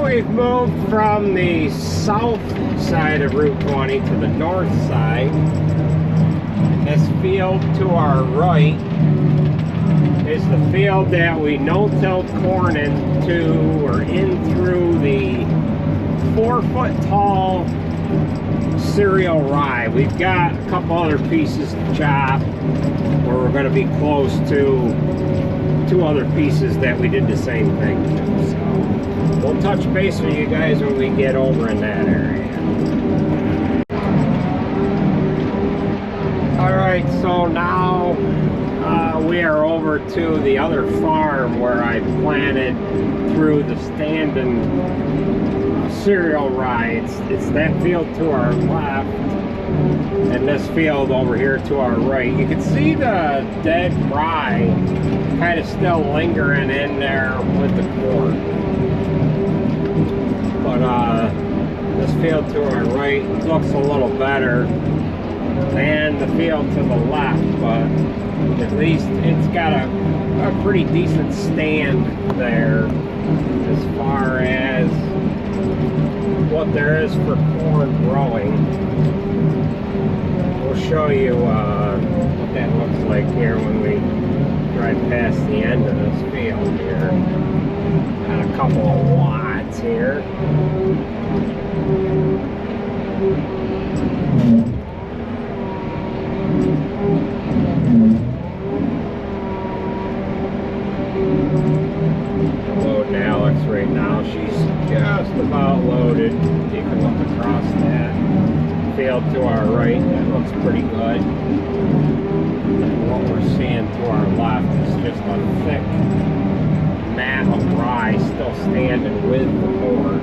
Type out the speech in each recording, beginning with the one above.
we've moved from the south side of Route 20 to the north side. This field to our right is the field that we no-tilled corn into or in through the 4-foot tall cereal rye. We've got a couple other pieces to chop where we're going to be close to 2 other pieces that we did the same thing to. So we'll touch base with you guys when we get over in that area. Alright, so now we are over to the other farm where I planted through the standing cereal rye. It's that field to our left and this field over here to our right. You can see the dead rye kind of still lingering in there with the corn. But this field to our right looks a little better than the field to the left, but at least it's got a pretty decent stand there as far as what there is for corn growing. We'll show you what that looks like here when we drive past the end of this field here. Got a couple of lots here. Loading Alex right now. She's just about loaded. You can look across that field to our right. That looks pretty good. And what we're seeing to our left is just a thick mat of rye still standing with the corn.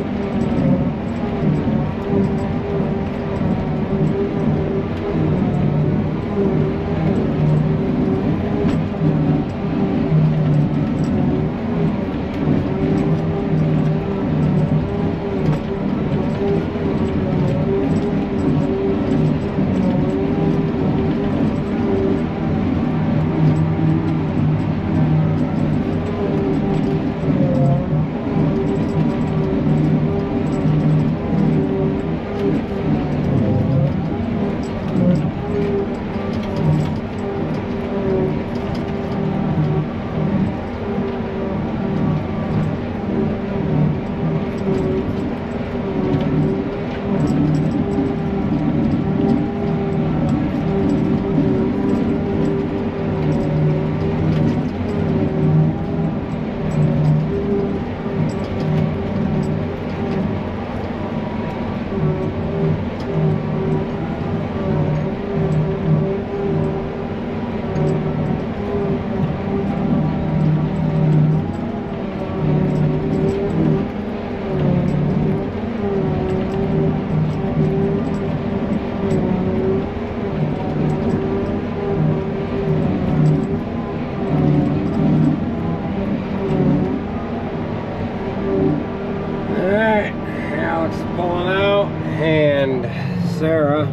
Sarah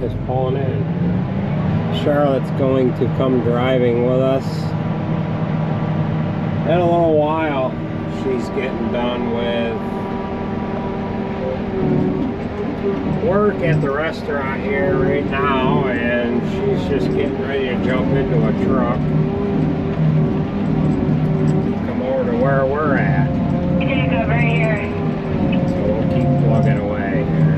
is pulling in. Charlotte's going to come driving with us in a little while. She's getting done with work at the restaurant here right now, and she's just getting ready to jump into a truck, come over to where we're at. Jacob, right here. So we'll keep plugging away here.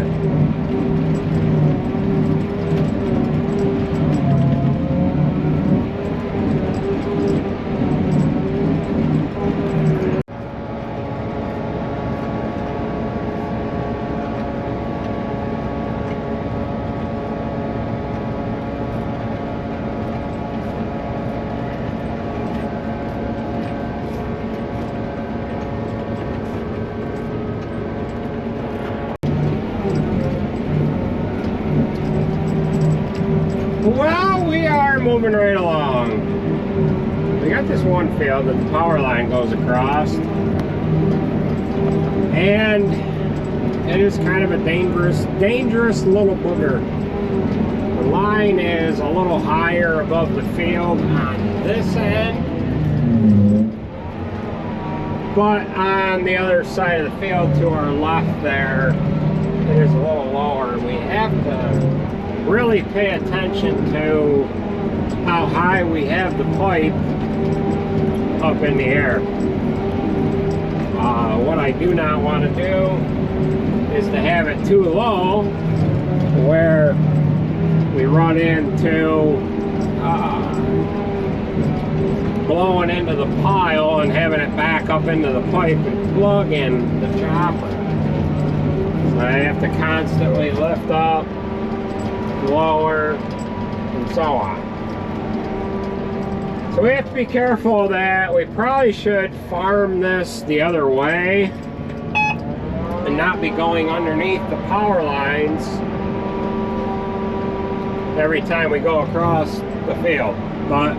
Well, we are moving right along. We got this one field that the power line goes across, and it is kind of a dangerous little booger. The line is a little higher above the field on this end, But on the other side of the field to our left there, it is a little lower. We have to really pay attention to how high we have the pipe up in the air. What I do not want to do is to have it too low where we run into blowing into the pile and having it back up into the pipe and plug in the chopper. So I have to constantly lift up, lower, and so on. So we have to be careful of that. We probably should farm this the other way and not be going underneath the power lines every time we go across the field. But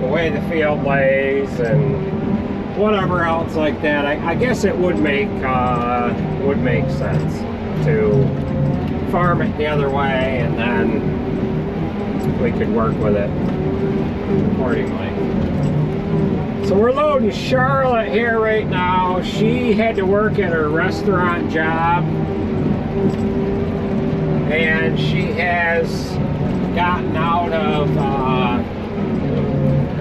the way the field lays and whatever else like that, I guess it would make sense to farm it the other way, and then we could work with it accordingly. So we're loading Charlotte here right now. She had to work at her restaurant job, and she has gotten out of that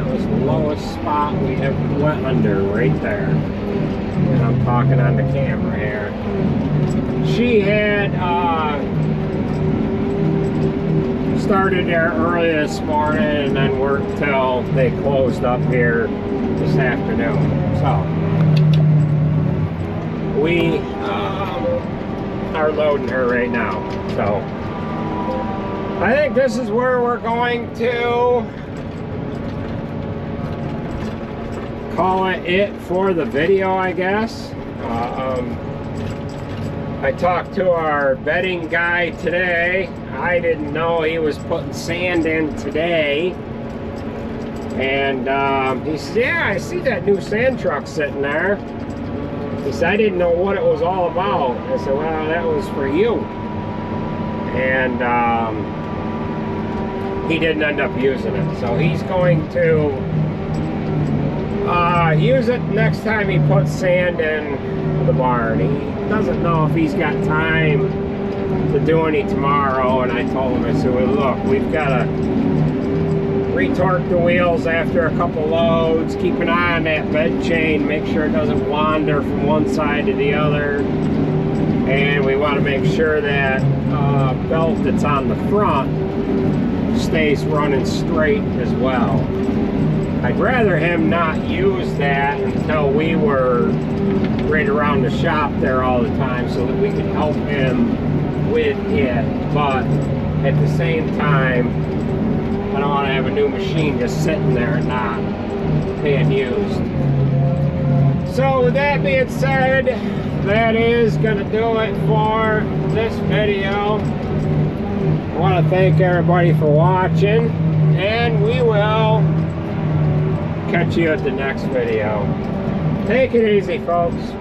was the lowest spot we have went under right there. And I'm talking on the camera here. She had started there early this morning and then worked till they closed up here this afternoon. So we are loading her right now. So I think this is where we're going to call it for the video, I guess. I talked to our bedding guy today. I didn't know he was putting sand in today. And he said, yeah, I see that new sand truck sitting there. He said, I didn't know what it was all about. I said, well, that was for you. And he didn't end up using it. So he's going to use it next time he puts sand in the barn. He doesn't know if he's got time to do any tomorrow, and I told him, I said, well, look, we've got to retorque the wheels after a couple loads, keep an eye on that bed chain, make sure it doesn't wander from one side to the other, and we want to make sure that belt that's on the front stays running straight as well. I'd rather him not use that until we were right around the shop there all the time so that we could help him with it. But at the same time, I don't want to have a new machine just sitting there and not being used. So with that being said, that is going to do it for this video. I want to thank everybody for watching, and we will catch you at the next video. Take it easy, folks.